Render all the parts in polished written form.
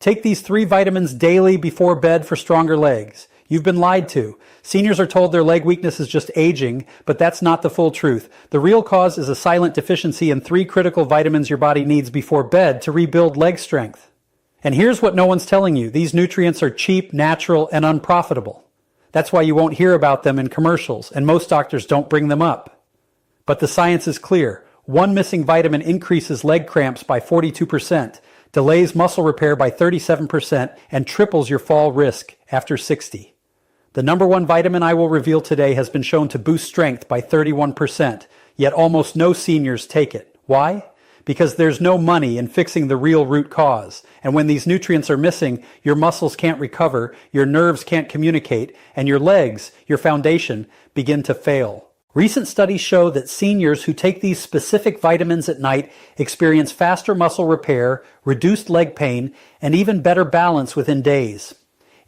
Take these 3 vitamins daily before bed for stronger legs. You've been lied to. Seniors are told their leg weakness is just aging, but that's not the full truth. The real cause is a silent deficiency in 3 critical vitamins your body needs before bed to rebuild leg strength. And here's what no one's telling you. These nutrients are cheap, natural, and unprofitable. That's why you won't hear about them in commercials, and most doctors don't bring them up. But the science is clear. 1 missing vitamin increases leg cramps by 42%, delays muscle repair by 37%, and triples your fall risk after 60. The number 1 vitamin I will reveal today has been shown to boost strength by 31%, yet almost no seniors take it. Why? Because there's no money in fixing the real root cause. And when these nutrients are missing, your muscles can't recover, your nerves can't communicate, and your legs, your foundation, begin to fail. Recent studies show that seniors who take these specific vitamins at night experience faster muscle repair, reduced leg pain, and even better balance within days.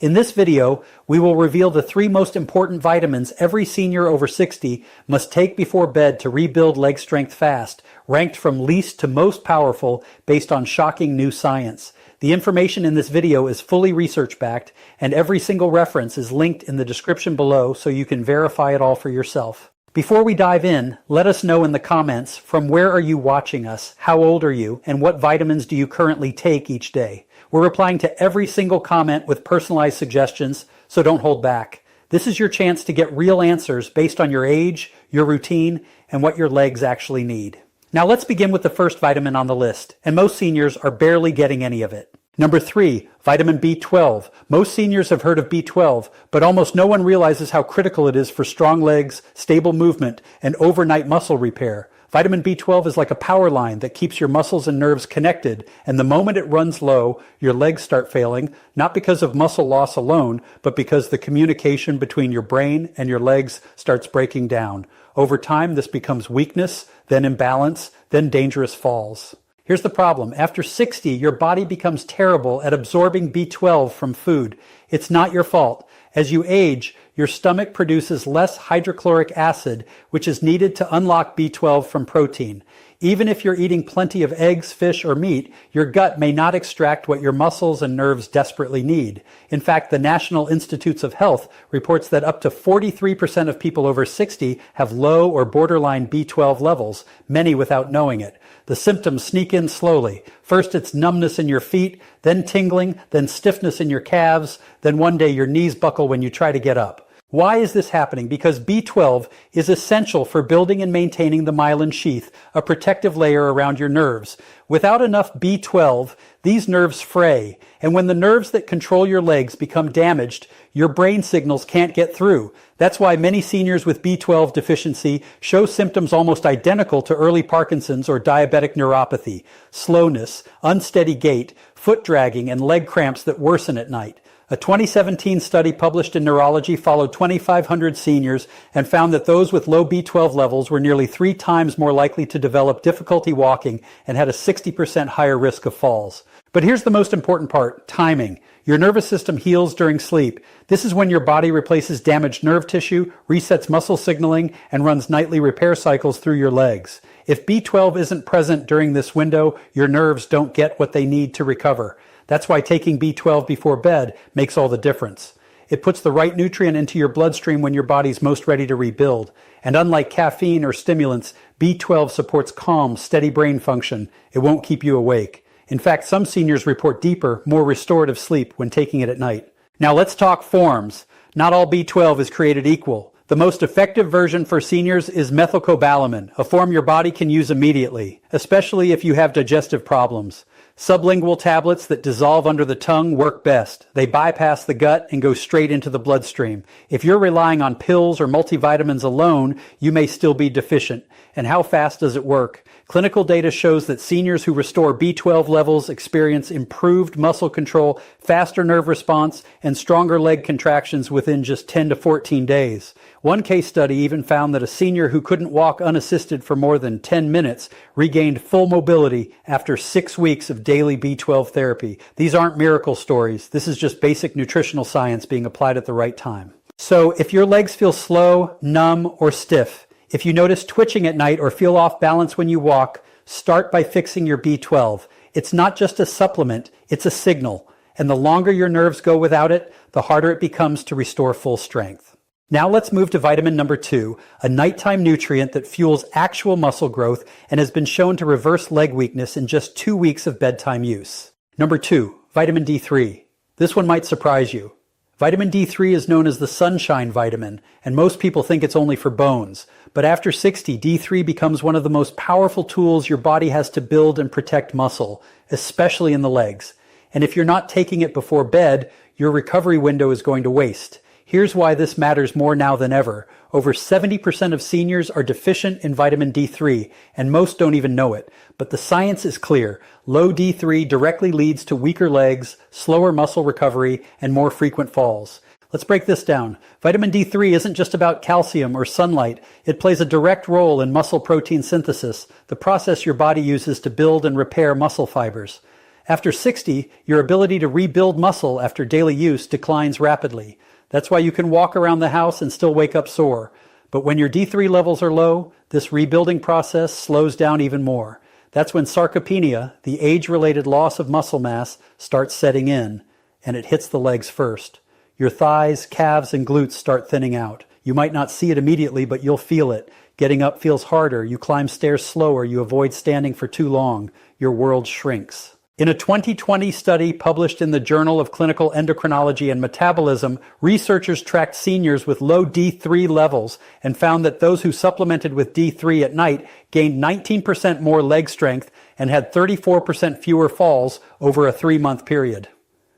In this video, we will reveal the 3 most important vitamins every senior over 60 must take before bed to rebuild leg strength fast, ranked from least to most powerful based on shocking new science. The information in this video is fully research-backed, and every single reference is linked in the description below so you can verify it all for yourself. Before we dive in, let us know in the comments from where are you watching us, how old are you, and what vitamins do you currently take each day. We're replying to every single comment with personalized suggestions, so don't hold back. This is your chance to get real answers based on your age, your routine, and what your legs actually need. Now let's begin with the first vitamin on the list, and most seniors are barely getting any of it. Number 3, vitamin B12. Most seniors have heard of B12, but almost no one realizes how critical it is for strong legs, stable movement, and overnight muscle repair. Vitamin B12 is like a power line that keeps your muscles and nerves connected, and the moment it runs low, your legs start failing, not because of muscle loss alone, but because the communication between your brain and your legs starts breaking down. Over time, this becomes weakness, then imbalance, then dangerous falls. Here's the problem. After 60, your body becomes terrible at absorbing B12 from food. It's not your fault. As you age, your stomach produces less hydrochloric acid, which is needed to unlock B12 from protein. Even if you're eating plenty of eggs, fish, or meat, your gut may not extract what your muscles and nerves desperately need. In fact, the National Institutes of Health reports that up to 43% of people over 60 have low or borderline B12 levels, many without knowing it. The symptoms sneak in slowly. First, it's numbness in your feet, then tingling, then stiffness in your calves, then one day your knees buckle when you try to get up. Why is this happening? Because B12 is essential for building and maintaining the myelin sheath, a protective layer around your nerves. Without enough B12, these nerves fray, and when the nerves that control your legs become damaged, your brain signals can't get through. That's why many seniors with B12 deficiency show symptoms almost identical to early Parkinson's or diabetic neuropathy: slowness, unsteady gait, foot dragging, and leg cramps that worsen at night. A 2017 study published in Neurology followed 2,500 seniors and found that those with low B12 levels were nearly 3 times more likely to develop difficulty walking and had a 60% higher risk of falls. But here's the most important part: timing. Your nervous system heals during sleep. This is when your body replaces damaged nerve tissue, resets muscle signaling, and runs nightly repair cycles through your legs. If B12 isn't present during this window, your nerves don't get what they need to recover. That's why taking B12 before bed makes all the difference. It puts the right nutrient into your bloodstream when your body's most ready to rebuild. And unlike caffeine or stimulants, B12 supports calm, steady brain function. It won't keep you awake. In fact, some seniors report deeper, more restorative sleep when taking it at night. Now let's talk forms. Not all B12 is created equal. The most effective version for seniors is methylcobalamin, a form your body can use immediately, especially if you have digestive problems. Sublingual tablets that dissolve under the tongue work best. They bypass the gut and go straight into the bloodstream. If you're relying on pills or multivitamins alone, you may still be deficient. And how fast does it work? Clinical data shows that seniors who restore B12 levels experience improved muscle control, faster nerve response, and stronger leg contractions within just 10 to 14 days. One case study even found that a senior who couldn't walk unassisted for more than 10 minutes regained full mobility after 6 weeks of daily B12 therapy. These aren't miracle stories. This is just basic nutritional science being applied at the right time. So if your legs feel slow, numb, or stiff, if you notice twitching at night or feel off balance when you walk, start by fixing your B12. It's not just a supplement, it's a signal. and the longer your nerves go without it, the harder it becomes to restore full strength. Now let's move to vitamin number 2, a nighttime nutrient that fuels actual muscle growth and has been shown to reverse leg weakness in just 2 weeks of bedtime use. Number 2, vitamin D3. This one might surprise you. Vitamin D3 is known as the sunshine vitamin, and most people think it's only for bones. But after 60, D3 becomes one of the most powerful tools your body has to build and protect muscle, especially in the legs. And if you're not taking it before bed, your recovery window is going to waste. Here's why this matters more now than ever. Over 70% of seniors are deficient in vitamin D3, and most don't even know it. But the science is clear. Low D3 directly leads to weaker legs, slower muscle recovery, and more frequent falls. Let's break this down. Vitamin D3 isn't just about calcium or sunlight. It plays a direct role in muscle protein synthesis, the process your body uses to build and repair muscle fibers. After 60, your ability to rebuild muscle after daily use declines rapidly. That's why you can walk around the house and still wake up sore. But when your D3 levels are low, this rebuilding process slows down even more. That's when sarcopenia, the age-related loss of muscle mass, starts setting in, and it hits the legs first. Your thighs, calves, and glutes start thinning out. You might not see it immediately, but you'll feel it. Getting up feels harder. You climb stairs slower. You avoid standing for too long. Your world shrinks. In a 2020 study published in the Journal of Clinical Endocrinology and Metabolism, researchers tracked seniors with low D3 levels and found that those who supplemented with D3 at night gained 19% more leg strength and had 34% fewer falls over a 3-month period.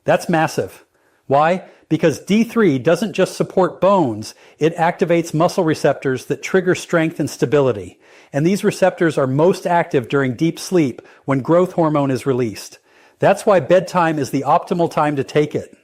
That's massive. Why? Because D3 doesn't just support bones, it activates muscle receptors that trigger strength and stability. And these receptors are most active during deep sleep when growth hormone is released. That's why bedtime is the optimal time to take it.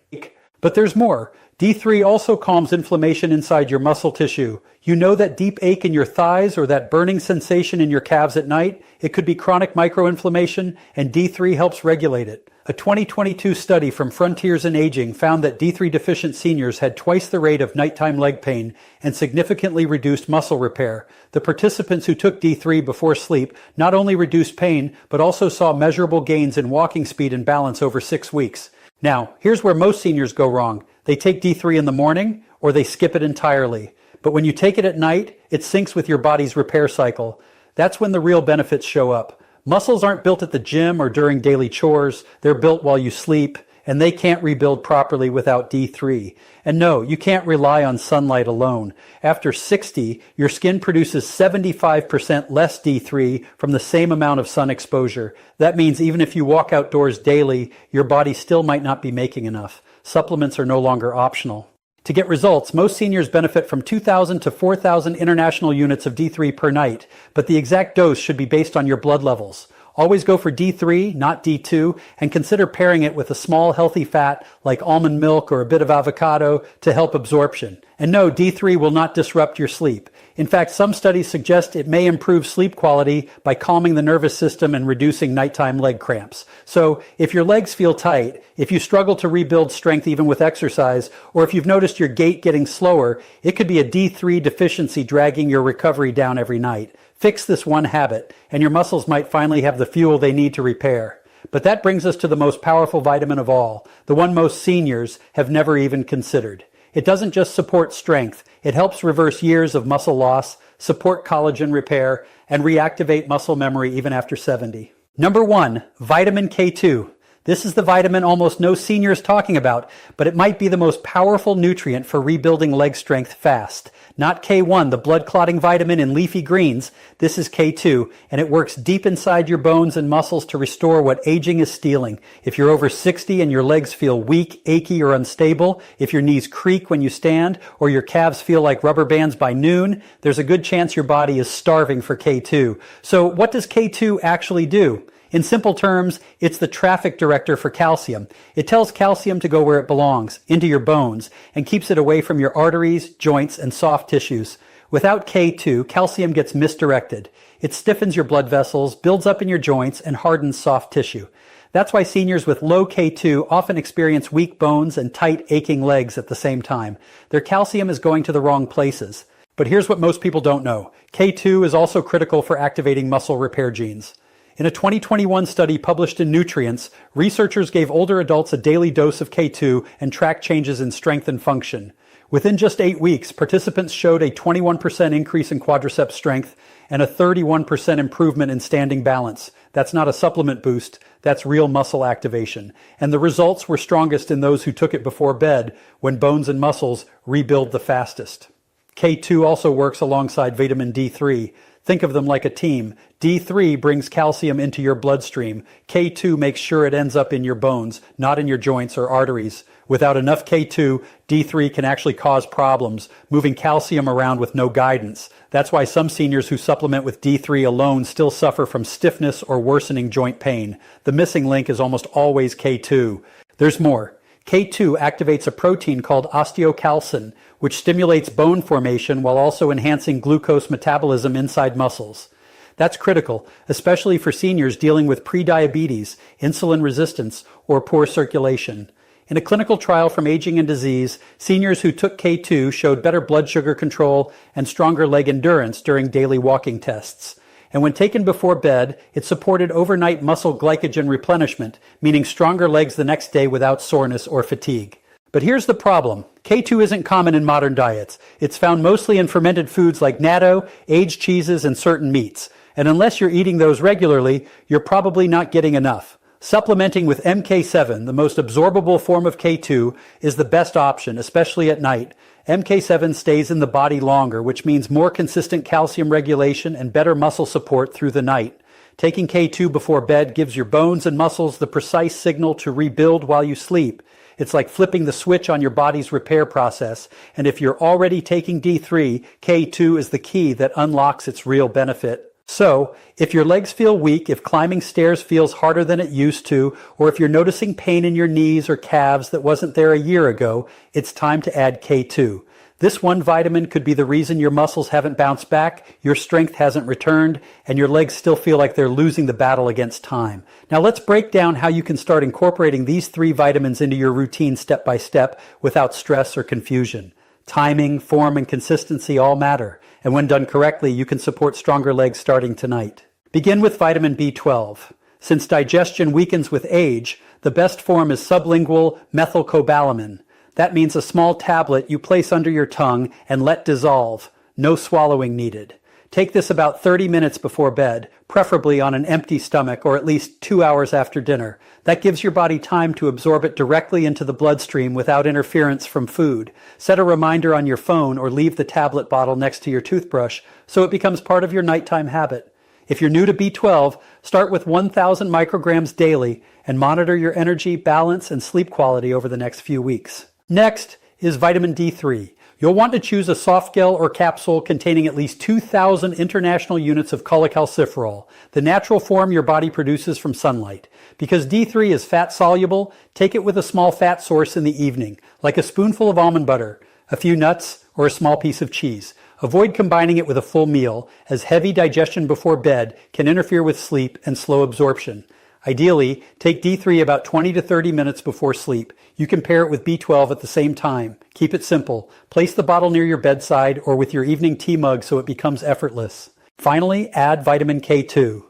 But there's more. D3 also calms inflammation inside your muscle tissue. You know that deep ache in your thighs or that burning sensation in your calves at night? It could be chronic microinflammation, and D3 helps regulate it. A 2022 study from Frontiers in Aging found that D3 deficient seniors had twice the rate of nighttime leg pain and significantly reduced muscle repair. The participants who took D3 before sleep not only reduced pain, but also saw measurable gains in walking speed and balance over 6 weeks. Now, here's where most seniors go wrong. They take D3 in the morning, or they skip it entirely. But when you take it at night, it syncs with your body's repair cycle. That's when the real benefits show up. Muscles aren't built at the gym or during daily chores. They're built while you sleep, and they can't rebuild properly without D3. And no, you can't rely on sunlight alone. After 60, your skin produces 75% less D3 from the same amount of sun exposure. That means even if you walk outdoors daily, your body still might not be making enough. Supplements are no longer optional. To get results, most seniors benefit from 2,000 to 4,000 international units of D3 per night, but the exact dose should be based on your blood levels. Always go for D3, not D2, and consider pairing it with a small healthy fat like almond milk or a bit of avocado to help absorption. And no, D3 will not disrupt your sleep. In fact, some studies suggest it may improve sleep quality by calming the nervous system and reducing nighttime leg cramps. So if your legs feel tight, if you struggle to rebuild strength even with exercise, or if you've noticed your gait getting slower, it could be a D3 deficiency dragging your recovery down every night. Fix this one habit, and your muscles might finally have the fuel they need to repair. But that brings us to the most powerful vitamin of all, the one most seniors have never even considered. It doesn't just support strength, it helps reverse years of muscle loss, support collagen repair, and reactivate muscle memory even after 70. Number 1, vitamin K2. This is the vitamin almost no senior is talking about, but it might be the most powerful nutrient for rebuilding leg strength fast. Not K1, the blood-clotting vitamin in leafy greens. This is K2, and it works deep inside your bones and muscles to restore what aging is stealing. If you're over 60 and your legs feel weak, achy, or unstable, if your knees creak when you stand, or your calves feel like rubber bands by noon, there's a good chance your body is starving for K2. So what does K2 actually do? In simple terms, it's the traffic director for calcium. It tells calcium to go where it belongs, into your bones, and keeps it away from your arteries, joints, and soft tissues. Without K2, calcium gets misdirected. It stiffens your blood vessels, builds up in your joints, and hardens soft tissue. That's why seniors with low K2 often experience weak bones and tight, aching legs at the same time. Their calcium is going to the wrong places. But here's what most people don't know. K2 is also critical for activating muscle repair genes. In a 2021 study published in Nutrients, researchers gave older adults a daily dose of K2 and tracked changes in strength and function. Within just 8 weeks, participants showed a 21% increase in quadriceps strength and a 31% improvement in standing balance. That's not a supplement boost, that's real muscle activation. And the results were strongest in those who took it before bed, when bones and muscles rebuild the fastest. K2 also works alongside vitamin D3. Think of them like a team. D3 brings calcium into your bloodstream. K2 makes sure it ends up in your bones, not in your joints or arteries. Without enough K2, D3 can actually cause problems, moving calcium around with no guidance. That's why some seniors who supplement with D3 alone still suffer from stiffness or worsening joint pain. The missing link is almost always K2. There's more. K2 activates a protein called osteocalcin, which stimulates bone formation while also enhancing glucose metabolism inside muscles. That's critical, especially for seniors dealing with prediabetes, insulin resistance, or poor circulation. In a clinical trial from Aging and Disease, seniors who took K2 showed better blood sugar control and stronger leg endurance during daily walking tests. And when taken before bed, it supported overnight muscle glycogen replenishment, meaning stronger legs the next day without soreness or fatigue. But here's the problem. K2 isn't common in modern diets. It's found mostly in fermented foods like natto, aged cheeses, and certain meats. And unless you're eating those regularly, you're probably not getting enough. Supplementing with MK7, the most absorbable form of K2, is the best option, especially at night. MK7 stays in the body longer, which means more consistent calcium regulation and better muscle support through the night. Taking K2 before bed gives your bones and muscles the precise signal to rebuild while you sleep. It's like flipping the switch on your body's repair process, and if you're already taking D3, K2 is the key that unlocks its real benefit. So, if your legs feel weak, if climbing stairs feels harder than it used to, or if you're noticing pain in your knees or calves that wasn't there a year ago, it's time to add K2. This one vitamin could be the reason your muscles haven't bounced back, your strength hasn't returned, and your legs still feel like they're losing the battle against time. Now let's break down how you can start incorporating these 3 vitamins into your routine step by step without stress or confusion. Timing, form, and consistency all matter. And when done correctly, you can support stronger legs starting tonight. Begin with vitamin B12. Since digestion weakens with age, the best form is sublingual methylcobalamin. That means a small tablet you place under your tongue and let dissolve. No swallowing needed. Take this about 30 minutes before bed, preferably on an empty stomach or at least 2 hours after dinner. That gives your body time to absorb it directly into the bloodstream without interference from food. Set a reminder on your phone or leave the tablet bottle next to your toothbrush so it becomes part of your nighttime habit. If you're new to B12, start with 1,000 micrograms daily and monitor your energy, balance, and sleep quality over the next few weeks. Next is vitamin D3. You'll want to choose a soft gel or capsule containing at least 2,000 international units of cholecalciferol, the natural form your body produces from sunlight. Because D3 is fat soluble, take it with a small fat source in the evening, like a spoonful of almond butter, a few nuts, or a small piece of cheese. Avoid combining it with a full meal, as heavy digestion before bed can interfere with sleep and slow absorption. Ideally, take D3 about 20 to 30 minutes before sleep. You can pair it with B12 at the same time. Keep it simple. Place the bottle near your bedside or with your evening tea mug so it becomes effortless. Finally, add vitamin K2.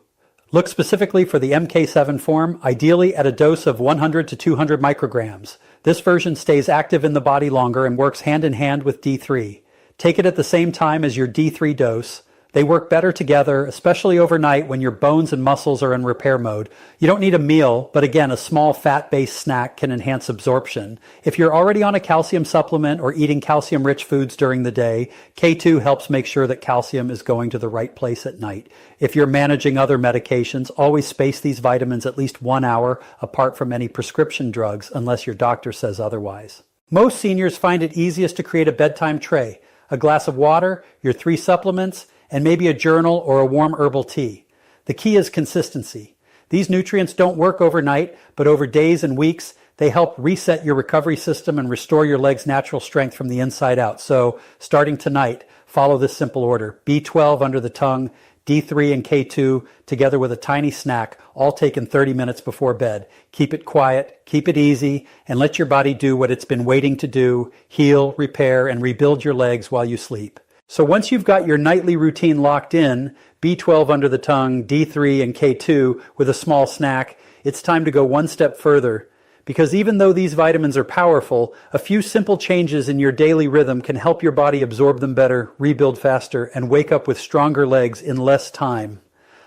Look specifically for the MK7 form, ideally at a dose of 100 to 200 micrograms. This version stays active in the body longer and works hand in hand with D3. Take it at the same time as your D3 dose. They work better together, especially overnight when your bones and muscles are in repair mode. You don't need a meal, but again, a small fat-based snack can enhance absorption. If you're already on a calcium supplement or eating calcium-rich foods during the day, K2 helps make sure that calcium is going to the right place at night. If you're managing other medications, always space these vitamins at least 1 hour apart from any prescription drugs, unless your doctor says otherwise. Most seniors find it easiest to create a bedtime tray, a glass of water, your 3 supplements, and maybe a journal or a warm herbal tea. The key is consistency. These nutrients don't work overnight, but over days and weeks, they help reset your recovery system and restore your leg's natural strength from the inside out. So, starting tonight, follow this simple order. B12 under the tongue, D3 and K2 together with a tiny snack, all taken 30 minutes before bed. Keep it quiet, keep it easy, and let your body do what it's been waiting to do, heal, repair, and rebuild your legs while you sleep. So once you've got your nightly routine locked in, B12 under the tongue, D3 and K2 with a small snack, it's time to go one step further. Because even though these vitamins are powerful, a few simple changes in your daily rhythm can help your body absorb them better, rebuild faster, and wake up with stronger legs in less time.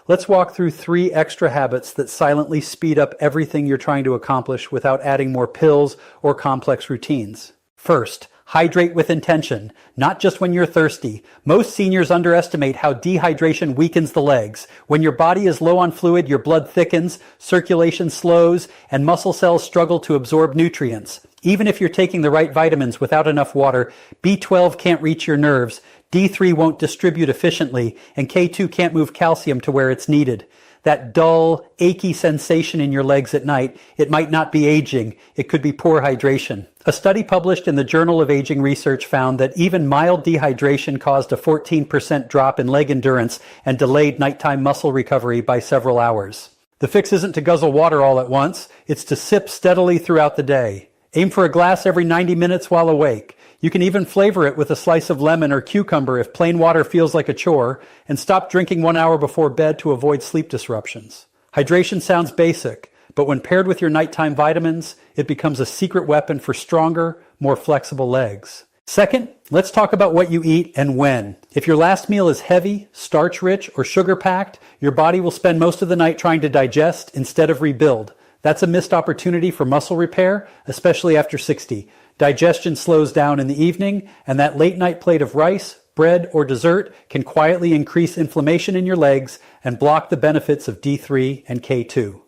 Let's walk through 3 extra habits that silently speed up everything you're trying to accomplish without adding more pills or complex routines. First, hydrate with intention, not just when you're thirsty. Most seniors underestimate how dehydration weakens the legs. When your body is low on fluid, your blood thickens, circulation slows, and muscle cells struggle to absorb nutrients. Even if you're taking the right vitamins without enough water, B12 can't reach your nerves, D3 won't distribute efficiently, and K2 can't move calcium to where it's needed. That dull, achy sensation in your legs at night, it might not be aging, it could be poor hydration. A study published in the Journal of Aging Research found that even mild dehydration caused a 14% drop in leg endurance and delayed nighttime muscle recovery by several hours. The fix isn't to guzzle water all at once, it's to sip steadily throughout the day. Aim for a glass every 90 minutes while awake. You can even flavor it with a slice of lemon or cucumber if plain water feels like a chore, and stop drinking 1 hour before bed to avoid sleep disruptions. Hydration sounds basic, but when paired with your nighttime vitamins, it becomes a secret weapon for stronger, more flexible legs. Second, let's talk about what you eat and when. If your last meal is heavy, starch-rich, or sugar-packed, your body will spend most of the night trying to digest instead of rebuild. That's a missed opportunity for muscle repair, especially after 60. Digestion slows down in the evening, and that late-night plate of rice, bread, or dessert can quietly increase inflammation in your legs and block the benefits of D3 and K2.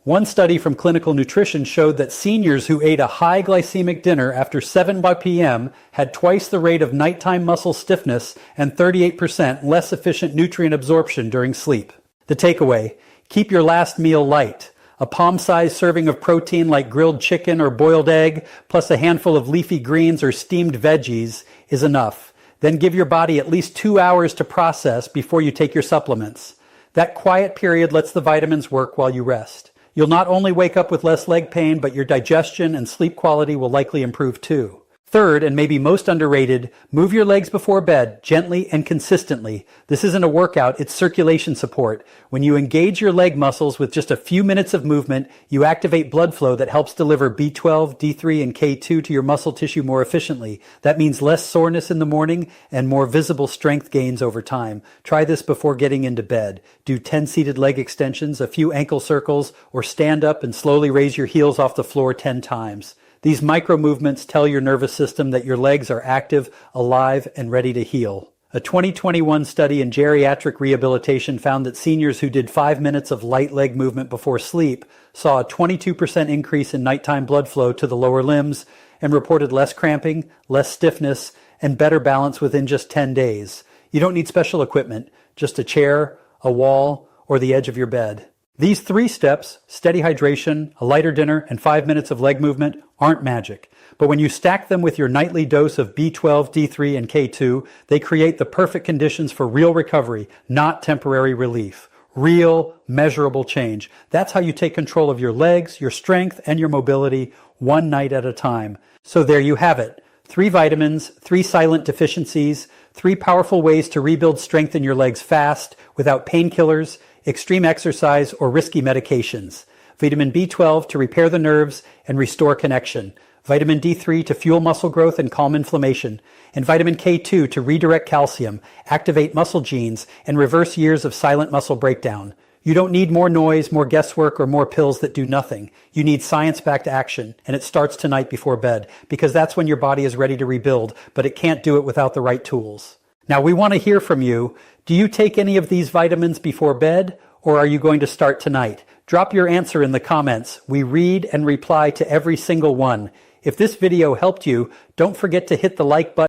One study from Clinical Nutrition showed that seniors who ate a high glycemic dinner after 7 p.m. had twice the rate of nighttime muscle stiffness and 38% less efficient nutrient absorption during sleep. The takeaway: keep your last meal light. A palm-sized serving of protein like grilled chicken or boiled egg, plus a handful of leafy greens or steamed veggies is enough. Then give your body at least 2 hours to process before you take your supplements. That quiet period lets the vitamins work while you rest. You'll not only wake up with less leg pain, but your digestion and sleep quality will likely improve too. Third, and maybe most underrated, move your legs before bed, gently and consistently. This isn't a workout, it's circulation support. When you engage your leg muscles with just a few minutes of movement, you activate blood flow that helps deliver B12, D3, and K2 to your muscle tissue more efficiently. That means less soreness in the morning and more visible strength gains over time. Try this before getting into bed. Do 10 seated leg extensions, a few ankle circles, or stand up and slowly raise your heels off the floor 10 times. These micro movements tell your nervous system that your legs are active, alive, and ready to heal. A 2021 study in geriatric rehabilitation found that seniors who did 5 minutes of light leg movement before sleep saw a 22% increase in nighttime blood flow to the lower limbs and reported less cramping, less stiffness, and better balance within just 10 days. You don't need special equipment, just a chair, a wall, or the edge of your bed. These 3 steps, steady hydration, a lighter dinner, and 5 minutes of leg movement, aren't magic. But when you stack them with your nightly dose of B12, D3, and K2, they create the perfect conditions for real recovery, not temporary relief. Real, measurable change. That's how you take control of your legs, your strength, and your mobility one night at a time. So there you have it. 3 vitamins, 3 silent deficiencies, 3 powerful ways to rebuild strength in your legs fast, without painkillers, extreme exercise, or risky medications. Vitamin B12 to repair the nerves and restore connection. Vitamin D3 to fuel muscle growth and calm inflammation. And vitamin K2 to redirect calcium, activate muscle genes, and reverse years of silent muscle breakdown. You don't need more noise, more guesswork, or more pills that do nothing. You need science-backed action, and it starts tonight before bed, because that's when your body is ready to rebuild, but it can't do it without the right tools. Now, we want to hear from you. Do you take any of these vitamins before bed, or are you going to start tonight? Drop your answer in the comments. We read and reply to every single one. If this video helped you, don't forget to hit the like button